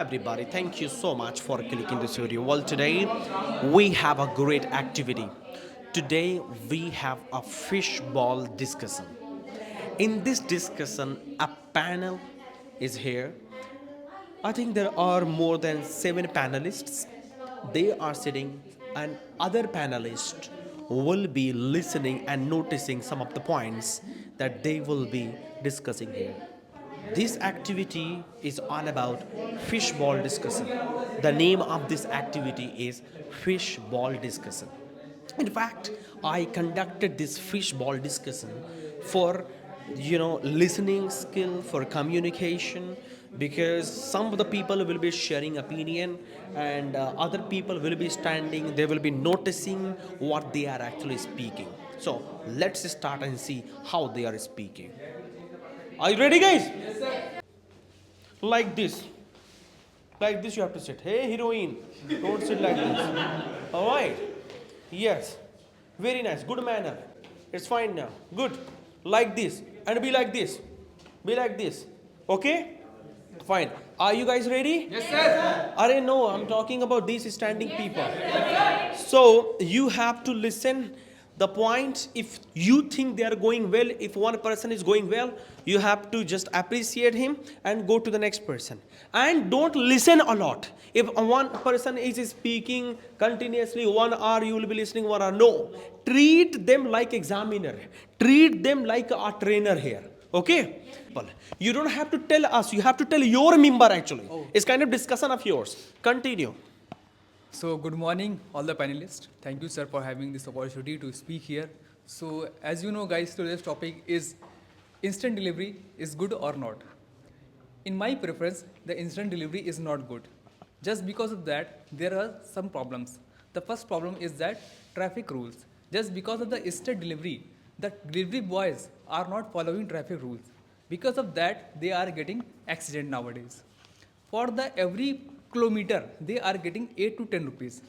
Everybody, thank you so much for clicking this video. Well, today we have a great activity. Today we have a fishball discussion. In this discussion, a panel is here. I think there are more than 7 panelists. They are sitting, and other panelists will be listening and noticing some of the points that they will be discussing here. This activity is all about fishball discussion. The name of this activity is fishball discussion. In fact, I conducted this fishball discussion for listening skill, for communication, because some of the people will be sharing opinion and other people will be standing, they will be noticing what they are actually speaking. So let's start and see how they are speaking. Are you ready, guys? Like this. Like this you have to sit. Hey, heroine, don't sit like this. All right. Yes. Very nice. Good manner. It's fine now. Good. Like this. And be like this. Be like this. Okay? Fine. Are you guys ready? Yes, sir. Are no, I'm talking about these standing people. So you have to listen the point. If you think they are going well, if one person is going well, you have to just appreciate him and go to the next person, and don't listen a lot. If one person is speaking continuously 1 hour, you will be listening 1 hour. No, treat them like examiner, treat them like a trainer here. Okay, you don't have to tell us, you have to tell your member actually. It's kind of discussion of yours. Continue. So, good morning, all the panelists. Thank you, sir, for having this opportunity to speak here. So, as you know, guys, today's topic is instant delivery is good or not. In my preference, the instant delivery is not good. Just because of that, there are some problems. The first problem is that traffic rules. Just because of the instant delivery, the delivery boys are not following traffic rules. Because of that, they are getting accident nowadays. For the every kilometer, they are getting 8 to 10 rupees.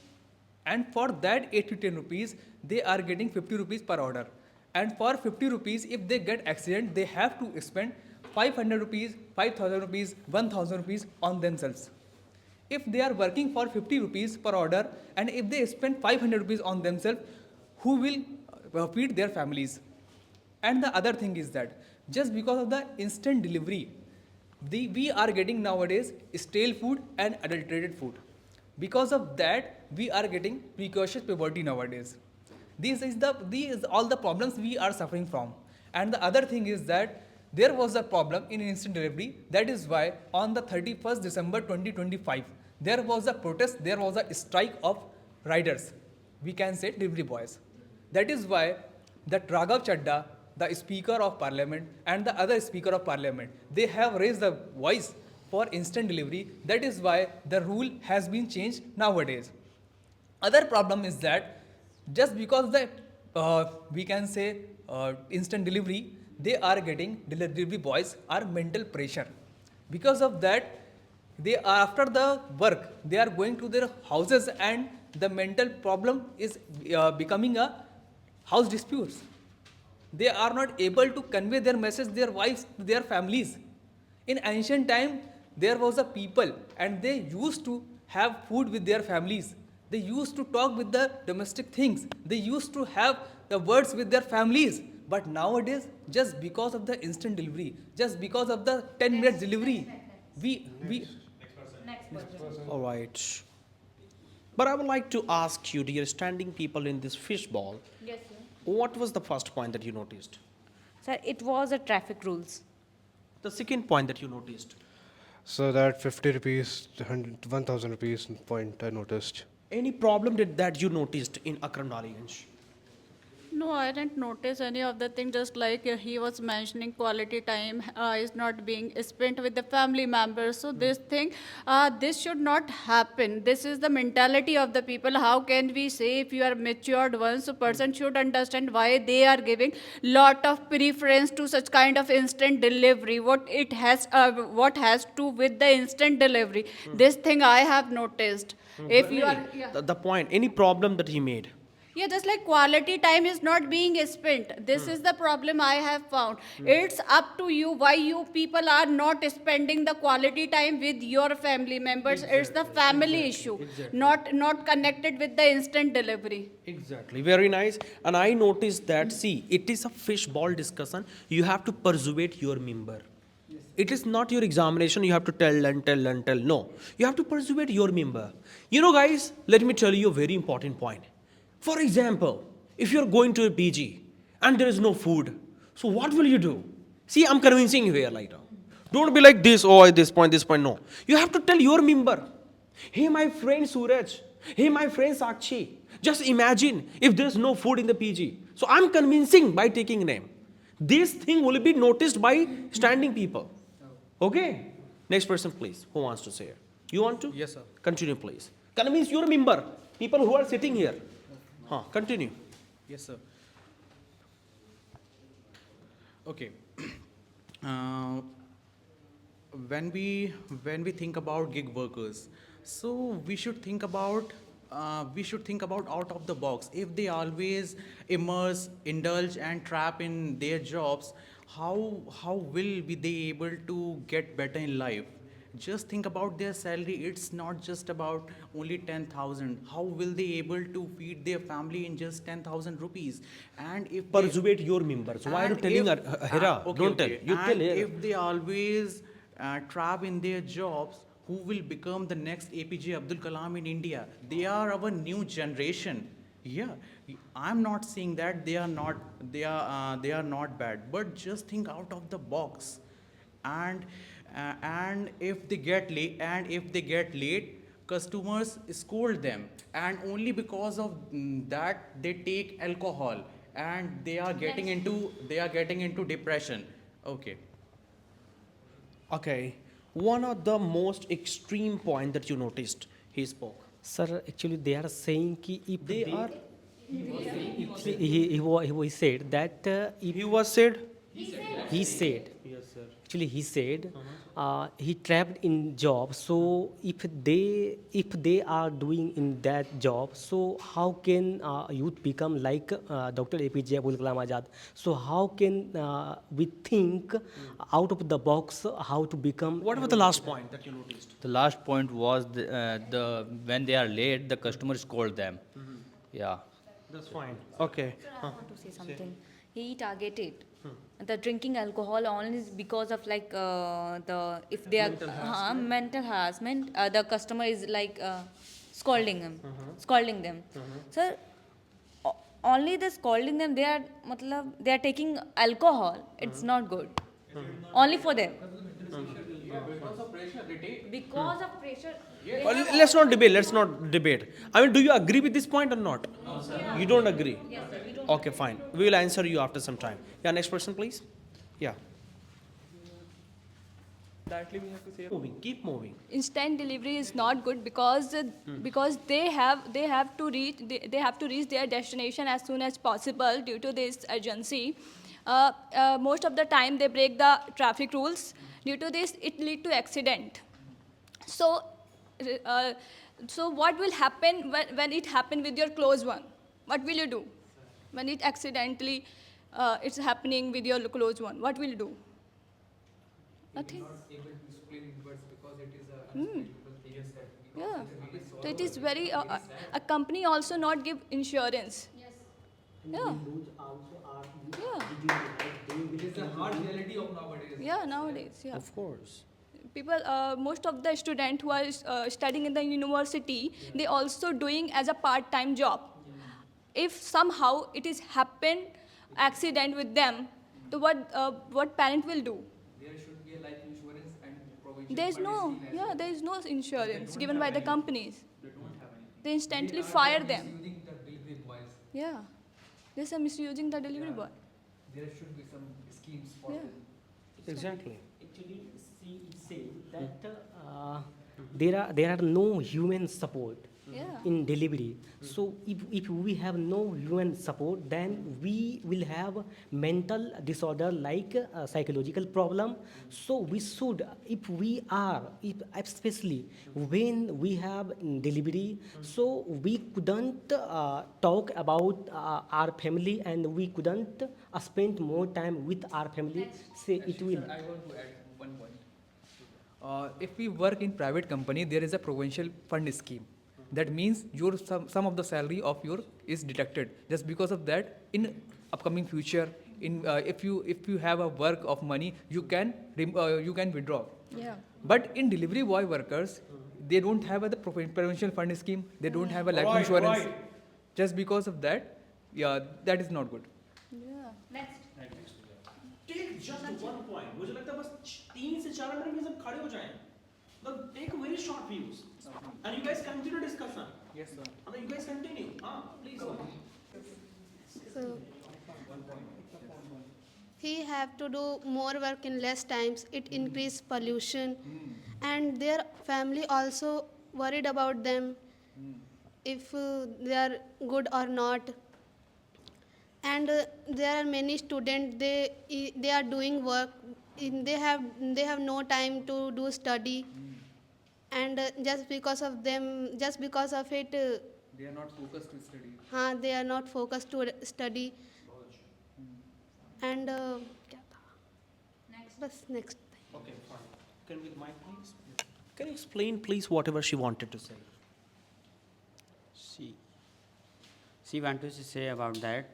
And for that 8 to 10 rupees, they are getting 50 rupees per order. And for 50 rupees, if they get accident, they have to spend 500 rupees, 5000 rupees, 1000 rupees on themselves. If they are working for 50 rupees per order, and if they spend 500 rupees on themselves, who will feed their families? And the other thing is that just because of the instant delivery, we are getting nowadays stale food and adulterated food. Because of that, we are getting precocious puberty nowadays. These all the problems we are suffering from. And the other thing is that there was a problem in instant delivery. That is why on the 31st December 2025, there was a protest, there was a strike of riders. We can say delivery boys. That is why that Raghav Chadda, the Speaker of Parliament, and the other Speaker of Parliament, they have raised the voice for instant delivery. That is why the rule has been changed nowadays. Other problem is that just because the we can say instant delivery, they are getting delivery boys are mental pressure. Because of that, they are after the work, they are going to their houses, and the mental problem is becoming a house disputes. They are not able to convey their message their wives to their families. In ancient time, there was a people and they used to have food with their families. They used to talk with the domestic things. They used to have the words with their families. But nowadays, just because of the instant delivery, just because of the 10 minutes delivery, we All right. But I would like to ask you, dear standing people in this fishball, Yes, sir. what was the first point that you noticed? Sir, it was a traffic rules. The second point that you noticed? So that 50 rupees, 1000 rupees point I noticed. Any problem that you noticed in Akram No, I didn't notice any of the thing. Just like he was mentioning, quality time is not being spent with the family members. So this thing, this should not happen. This is the mentality of the people. How can we say if you are matured one, so person should understand why they are giving lot of preference to such kind of instant delivery. What has to with the instant delivery? This thing I have noticed. If you are, yeah. The point, any problem that he made? Yeah, just like quality time is not being spent. This is the problem I have found. It's up to you why you people are not spending the quality time with your family members. It's the family issue, not connected with the instant delivery. Exactly, very nice. And I noticed that, see, it is a fishball discussion. You have to persuade your member. It is not your examination, you have to tell and tell and tell. No, you have to persuade your member. You know, guys, let me tell you a very important point. For example, if you're going to a PG and there is no food, so what will you do? See, I'm convincing you here later. Don't be like this, oh, at this point, no. You have to tell your member, hey, my friend Suraj, hey, my friend Sakshi, just imagine if there's no food in the PG. So I'm convincing by taking name. This thing will be noticed by standing people. Okay? Next person, please. Who wants to say it? You want to? Yes, sir. Continue, please. Convince your member, people who are sitting here. Continue. Yes, sir. Okay. Uh, when we think about gig workers, so we should think about out of the box. If they always immerse, indulge, and trap in their jobs, how will be they able to get better in life? Just think about their salary. It's not just about only 10,000. How will they able to feed their family in just 10,000 rupees? And if they- Persuade your members. Why are you and telling if- Hira? okay, Don't tell. okay. You tell And here. if they always trap in their jobs, who will become the next APJ Abdul Kalam in India? They are our new generation. Yeah, I'm not saying that they are not bad, but just think out of the box. And if they get late, customers scold them, and only because of that they take alcohol, and they are getting into depression. Okay. Okay. One of the most extreme point that you noticed, he spoke. Sir, actually, they are saying कि if They are. actually, he said that if He was said. he said Yes, sir. actually he said he trapped in job. So if they are doing in that job, so how can youth become like Dr. APJ Abdul Kalam Azad? So how can we think out of the box how to become? What was the last point that you noticed? The last point was the when they are late, the customers scold them. Yeah. That's fine. Okay. I want to say something. He targeted the drinking alcohol only is because of like the if they are mental harassment. The customer is like scolding them. Sir, only the scolding them. They are taking alcohol. It's not good. Only for them. Because of pressure. Let's not debate. Let's not debate. I mean, do you agree with this point or not? No, sir. You don't agree? Yes, sir, we don't. Okay, fine. We will answer you after some time. Yeah, next person, please. Yeah. Keep moving. Instant delivery is not good because they have to reach their destination as soon as possible due to this urgency. Most of the time they break the traffic rules. Due to this, it lead to accident. So what will happen when it happen with your close one? What will you do when it accidentally it's happening with your close one? What will you do? Nothing. Yeah. So it is very a company also not give insurance. Yeah. Yeah. It is a hard reality of nowadays. Yeah, nowadays. Yeah. Of course. People, most of the students who are studying in the university, they also doing as a part-time job. If somehow it is happened accident with them, so what parent will do? There should be a life insurance and provision. There is no insurance given by the companies. They don't have anything. They instantly fire them. Misusing the delivery boys. Yeah, there's a misusing the delivery boy. There should be some schemes for Yeah. them. Exactly. Actually, she said that there are no human support. Yeah. in delivery. So if we have no human support, then we will have mental disorder like psychological problem. So we should, if especially when we have delivery, so we couldn't talk about our family, and we couldn't spend more time with our family. Say it will. I want to add one point. If we work in private company, there is a provincial fund scheme. That means your some of the salary of your is deducted. Just because of that, in upcoming future, in if you have a work of money, you can withdraw. Yeah. But in delivery boy workers, they don't have the provincial fund scheme. They don't have a life insurance. Just because of that, yeah, that is not good. Yeah. Take just one point. मुझे लगता है बस 3 से 4 minute में सब खड़े हो जाएं. But take very short views. And you guys continue discussion. Yes, sir. And you guys continue. Please. So he have to do more work in less times. It increase pollution, and their family also worried about them, if they are good or not. And there are many students, they are doing work. They have no time to do study, and just because of it, They are not focused to study. they are not focused to study. And क्या था? बस next. Okay, fine. Can we mic please? Can you explain please whatever she wanted to say? She wanted to say about that.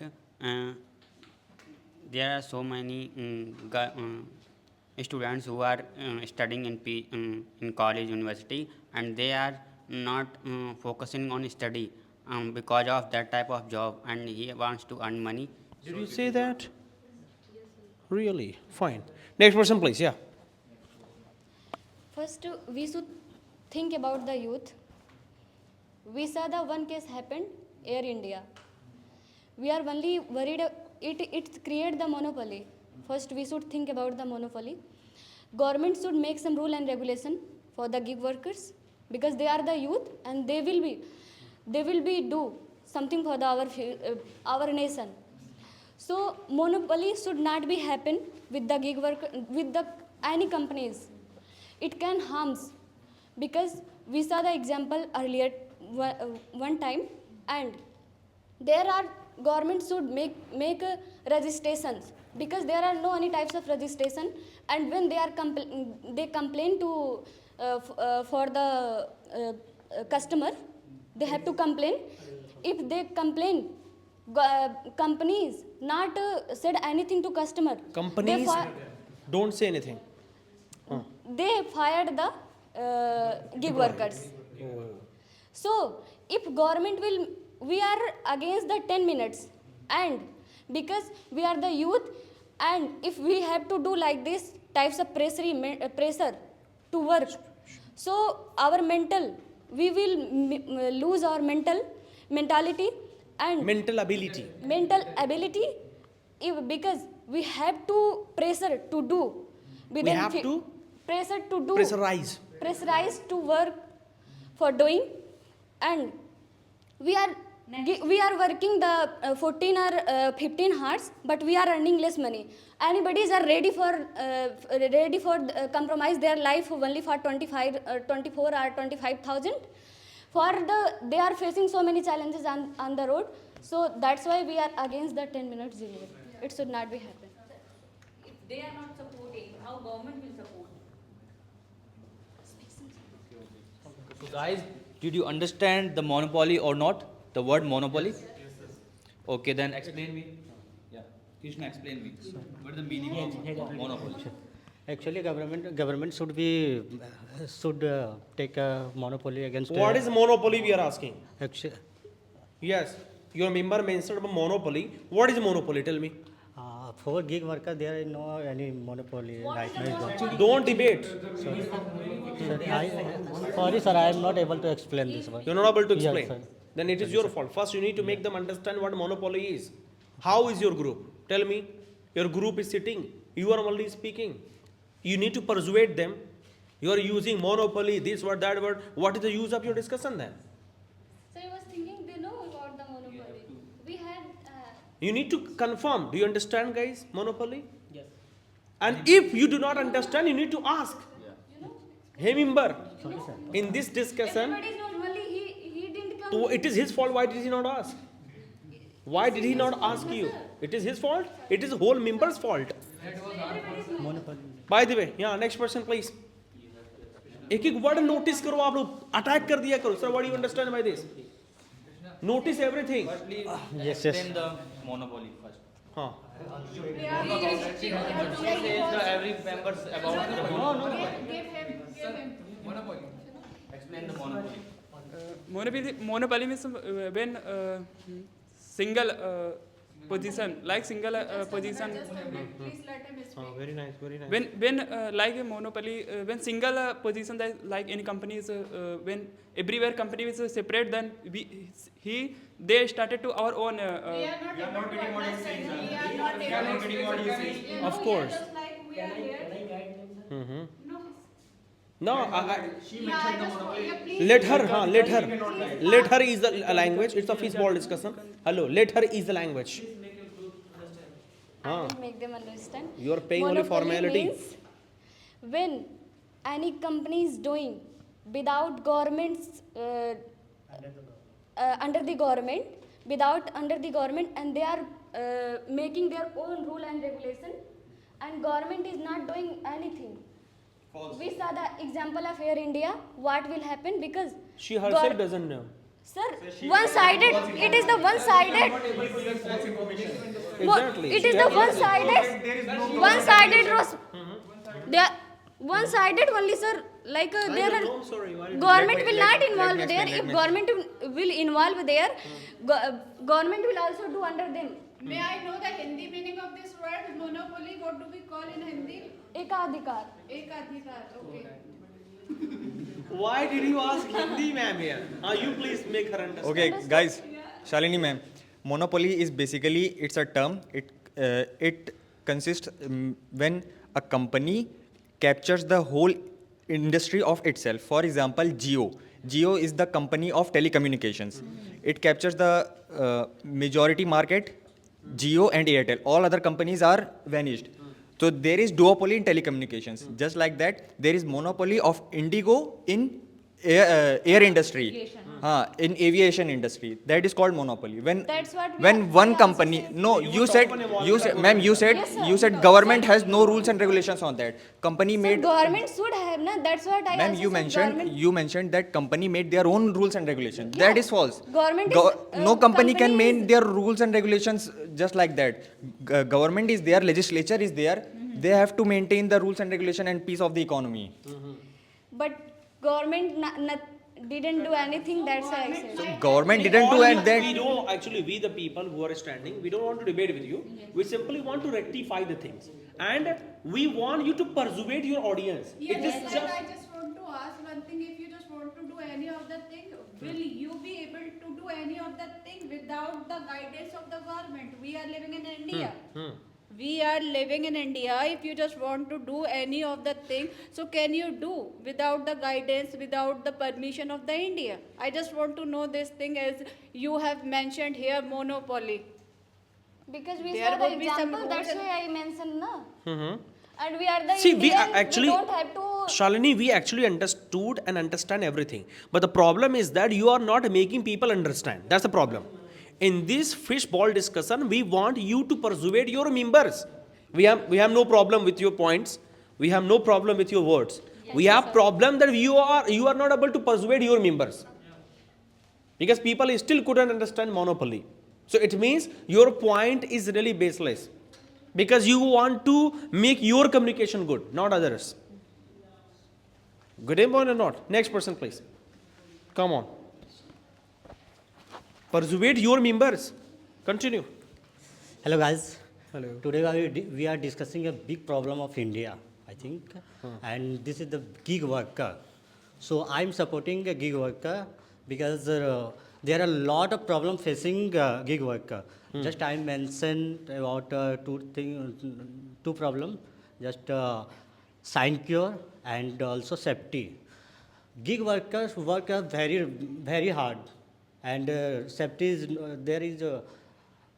There are so many students who are studying in college, university, and they are not focusing on study because of that type of job, and he wants to earn money. Did you say that? Really? Fine. Next person please, yeah. First, we should think about the youth. We saw the one case happened, Air India. We are only worried, it create the monopoly. First, we should think about the monopoly. Government should make some rule and regulation for the gig workers, because they are the youth, and they will be do something for our nation. So monopoly should not be happen with the gig worker, with the any companies. It can harms, because we saw the example earlier one time, and there are government should make registrations, because there are no any types of registration, and when they are they complain to for the customer, they have to complain. If they complain, companies not said anything to customer. Companies don't say anything. They fired the gig workers. So if government will, we are against the 10 minutes, and because we are the youth, and if we have to do like this types of pressure to work, so our we will lose our mentality and mental ability. Because we have to pressure to do. We have to pressure to do. Pressurize To work for doing, and we are working the 14 or 15 hours, but we are earning less money. Anybody are ready for compromise their life only for 24 or 25,000. They are facing so many challenges on the road. So that's why we are against the 10 minutes delivery. It should not be happen. If they are not supporting, how government will support? So guys, did you understand the monopoly or not? The word monopoly? Okay, then explain me. Yeah, Krishna, explain me. What is the meaning of monopoly? Actually, government should take a monopoly against. What is monopoly we are asking? Actually, Yes, your member mentioned about monopoly. What is monopoly? Tell me. for gig worker, there is no any monopoly right now. Don't debate. Sorry, sir, I am not able to explain this one. You're not able to Yes, explain. sir. Then it is your fault. First, you need to make them understand what monopoly is. How is your group? Tell me. Your group is sitting. You are only speaking. You need to persuade them. You are using monopoly, this word, that word. What is the use of your discussion then? You need to confirm. Do you understand, guys? Monopoly? Yes. And if you do not understand, you need to ask. Hey, member, in this discussion, Everybody knows only he didn't come. so it is his fault. Why did he not ask? Why did he not ask you? It is his fault. It is whole member's fault. By the way, yeah, next person, please. एक एक word notice करो आप लोग attack कर दिया करो sir what do you understand by this notice everything Yes, explain the monopoly first. हाँ Every members about the explain the monopoly. Monopoly means when single position, like single position. Please let him speak. very nice When like a monopoly, when single position that like any company is when everywhere company is separate, then they started to our own. We are not getting what he's saying. We are not getting what he's saying. Of course. Just like we are here. No. no She mentioned the monopoly. let her is the language it's a fishbowl discussion hello let her is the language I will make them understand. You are paying only Monopoly formality. means when any company is doing without government's under the government, under the government, and they are making their own rule and regulation, and government is not doing anything. We saw the example of Air India. What will happen because she herself doesn't know sir, one-sided. It is the one-sided. exactly It is the one-sided. One-sided. They are one-sided only, sir. Like there are government will not involve there. If government will involve there, government will also do under them. May I know the Hindi meaning of this word monopoly? What do we call in Hindi? Ekadhikar. Ekadhikar. Okay. why did you ask Hindi ma'am here you please make her understand Okay, guys, Shalini ma'am, monopoly is basically it's a term. It consists when a company captures the whole industry of itself. For example, Jio. Jio is the company of telecommunications. It captures the majority market. Jio and Airtel. All other companies are vanished. So there is duopoly in telecommunications. Just like that, there is monopoly of Indigo in air industry, in aviation industry. That is called monopoly. That's what we When are- one we also company, say. no, you said, ma'am, Yes, sir. government has no rules and regulations on that. Company So made, government should have, na. That's what I ma'am, also you said, mentioned, government- you mentioned that company made their own rules and regulations. Yeah. That is false. Government is, no company can company make is- their rules and regulations just like that. Government is there, legislature is there. They have to maintain the rules and regulation and peace of the economy. But government didn't do anything. That's why I said. Government didn't do and we that. don't actually we the people who are standing we don't want to debate with you we simply want to rectify the things and we want you to persuade your audience Yes, it is sir, just I just want to ask one thing. If you just want to do any of the thing, will you be able to do any of the thing without the guidance of the government? We are living in India. We are living in India. If you just want to do any of the thing, so can you do without the guidance, without the permission of the India? I just want to know this thing as you have mentioned here, monopoly. Because we There saw the would be some example. rules That's and- why I mentioned, na. And we are the See, we Indian. actually, we don't have to. Shalini, we actually understood and understand everything. But the problem is that you are not making people understand. That's the problem. In this fishbowl discussion, we want you to persuade your members. We have no problem with your points. We have no problem with your words. We have problem that you are not able to persuade your members. Because people still couldn't understand monopoly. So it means your point is really baseless. Because you want to make your communication good, not others. Good point or not? Next person, please. Come on. Persuade your members. Continue. Hello guys. Hello. Today we are discussing a big problem of India, I think, and this is the gig worker. So I'm supporting a gig worker because there are a lot of problems facing gig worker. Just I mentioned about two problems, just sign cure and also safety. Gig workers work very hard, and safety is there is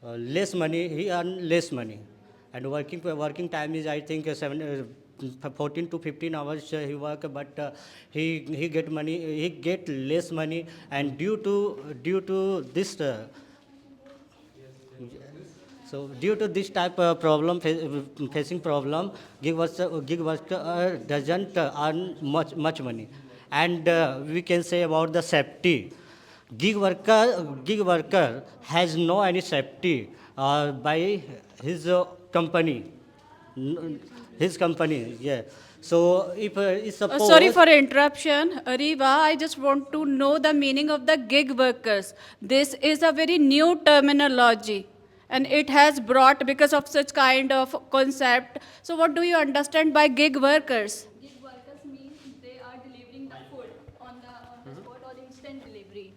less money, he earn less money. And working time is, I think, 14 to 15 hours he work, but he get money, he get less money, and due to this. So due to this type of problem, facing problem, gig worker doesn't earn much money, and we can say about the safety. Gig worker has no any safety by his company, his company. Yeah. So if suppose. Sorry for interruption, Riva. I just want to know the meaning of the gig workers. This is a very new terminology, and it has brought because of such kind of concept. So what do you understand by gig workers? Gig workers means they are delivering the food on the spot or instant delivery.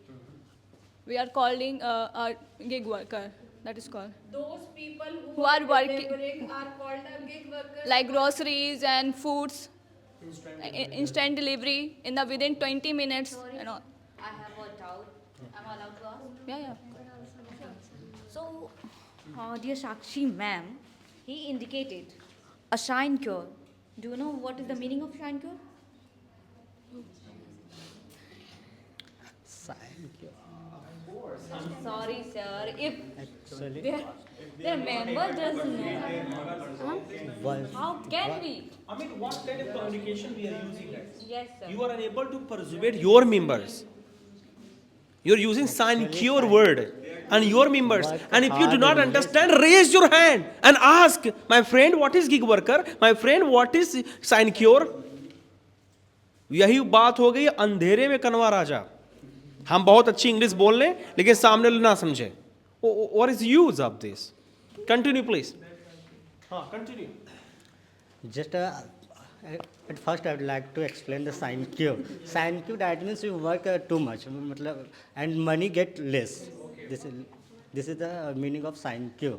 We are calling a gig worker. That is called. Those people Who are working- delivering are called a gig workers. Like groceries and foods, instant delivery in the within 20 minutes. You know. I have a doubt. Am I allowed to ask? Yeah, yeah. So, dear Sakshi ma'am, he indicated a shine cure. Do you know what is the meaning of shine cure? Sorry, sir. If their member doesn't know, how can we? I mean, what kind of communication we are using? Yes, sir. You are unable to persuade your members. You're using sign cure word and your members. And if you do not understand, raise your hand and ask, my friend, what is gig worker? My friend, what is sign cure? यही बात हो गई अंधेरे में कनवा राजा. हम बहुत अच्छी इंग्लिश बोल लें लेकिन सामने वाले ना समझे. What is use of this? Continue, please. हाँ, continue. Just at first, I would like to explain the sign cure. Sign cure, that means you work too much, and money get less. This is the meaning of sign cure.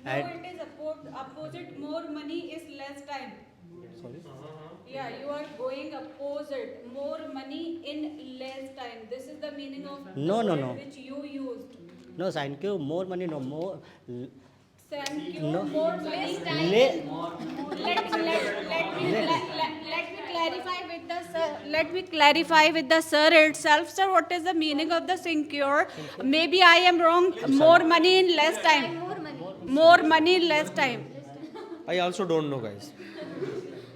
No, it is opposite. More money is less time. Sorry? Yeah, you are going opposite. More money in less time. This is the meaning of No, the no, word no. which you used. No, sign cure, more money, no more. Thank you. No. More money. Let me clarify with the sir itself. Sir, what is the meaning of the secure? Maybe I am wrong. More money in less time. More money in less time. I also don't know, guys.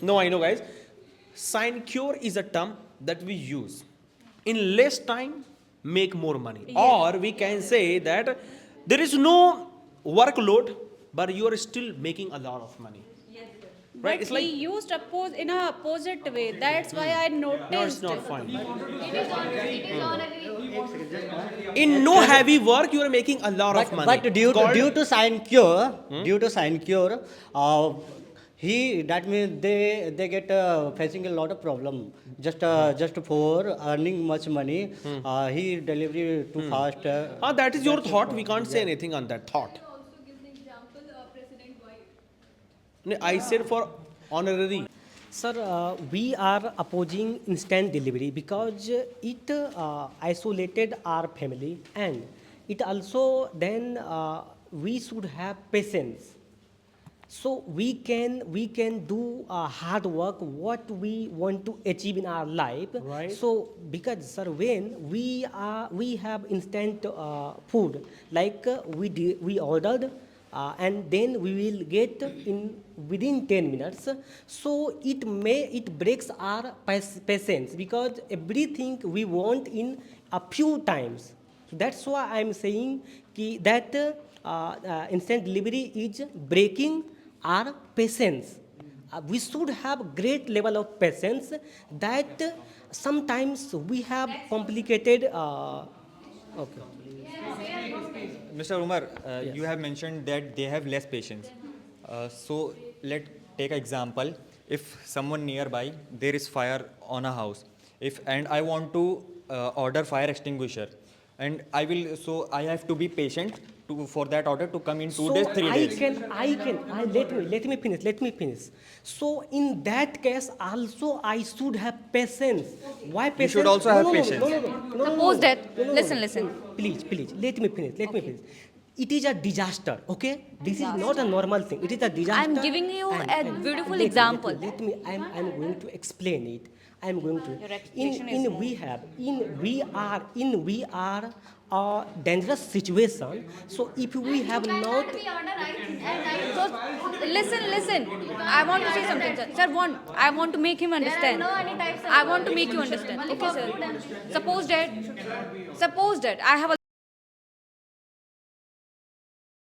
No, I know, guys. Sign cure is a term that we use. In less time, make more money. Yes. Or we can say that there is no workload, but you are still making a lot of money. Right? But It's like, he used in a opposite way. That's why I noticed. no, it's not fine. It is honorary. In no heavy work, you are making a lot of money. But due Called- to sign cure, that means they get facing a lot of problem just for earning much money. He delivery too fast. that is your thought. We can't say anything on that thought. Also give the example President White. I said for honorary. Sir, we are opposing instant delivery because it isolated our family, and it also then we should have patience. So we can do hard work what we want to achieve in our life. Right. So because sir, when we have instant food, like we ordered. And then we will get in within 10 minutes. So it breaks our patience because everything we want in a few times. So that's why I'm saying that instant delivery is breaking our patience. We should have great level of patience that sometimes we have complicated. Okay. Mr. Umar, you have mentioned that they have less patience. So let's take an example. If someone nearby, there is fire on a house, and I want to order fire extinguisher, and I have to be patient for that order to come in 2 days, 3 days. Let me finish. So in that case, also I should have patience. Why patience? should also have patience. Suppose that, listen. Please, let me finish. it is a disaster. Okay, this is not a normal thing. It is a disaster. I'm giving you a beautiful let me- example. Let me. I'm going to explain it. I'm going to. Your explanation is We are a dangerous situation. So if we have not. So, listen. I want to say something, sir. Sir, I want to make him understand. I want to make you understand. Okay, sir. Suppose that I have a